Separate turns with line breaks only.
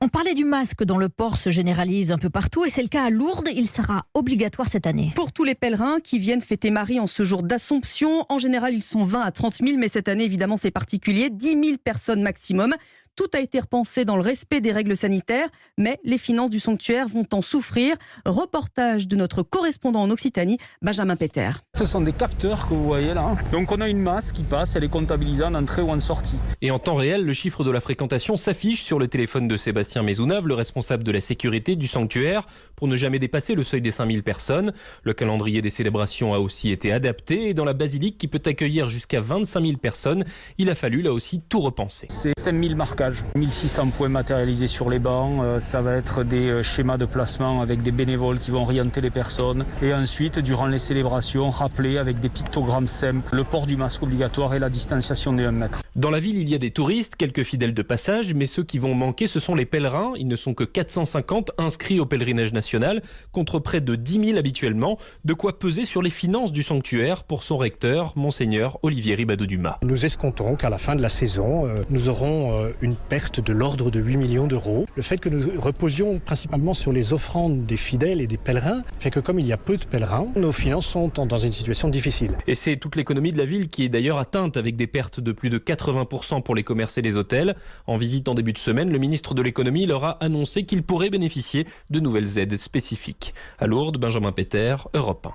On parlait du masque dont le port se généralise un peu partout et c'est le cas à Lourdes. Il sera obligatoire cette année.
Pour tous les pèlerins qui viennent fêter Marie en ce jour d'Assomption, en général ils sont 20 à 30 000, mais cette année évidemment c'est particulier, 10 000 personnes maximum. Tout a été repensé dans le respect des règles sanitaires, mais les finances du sanctuaire vont en souffrir. Reportage de notre correspondant en Occitanie, Benjamin Peter.
Ce sont des capteurs que vous voyez là. Donc on a une masse qui passe, elle est comptabilisée en entrée ou en sortie.
Et en temps réel, le chiffre de la fréquentation s'affiche sur le téléphone de Sébastien Maisonneuve, le responsable de la sécurité du sanctuaire, pour ne jamais dépasser le seuil des 5000 personnes. Le calendrier des célébrations a aussi été adapté et dans la basilique qui peut accueillir jusqu'à 25 000 personnes, il a fallu là aussi tout repenser.
C'est 5000 marquages, 1600 points matérialisés sur les bancs. Ça va être des schémas de placement avec des bénévoles qui vont orienter les personnes. Et ensuite, durant les célébrations, rappeler avec des pictogrammes simples le port du masque obligatoire et la distanciation des 1 mètre.
Dans la ville, il y a des touristes, quelques fidèles de passage, mais ceux qui vont manquer, ce sont les pèlerins. Ils ne sont que 450 inscrits au pèlerinage national, contre près de 10 000 habituellement. De quoi peser sur les finances du sanctuaire pour son recteur, Monseigneur Olivier Ribado-Dumas.
Nous escomptons qu'à la fin de la saison, nous aurons une perte de l'ordre de 8 millions d'euros. Le fait que nous reposions principalement sur les offrandes des fidèles et des pèlerins fait que comme il y a peu de pèlerins, nos finances sont dans une situation difficile.
Et c'est toute l'économie de la ville qui est d'ailleurs atteinte avec des pertes de plus de 80% pour les commerces et les hôtels. En visite en début de semaine, le ministre de l'économie leur a annoncé qu'il pourrait bénéficier de nouvelles aides spécifiques. À Lourdes, Benjamin Peter, Europe 1.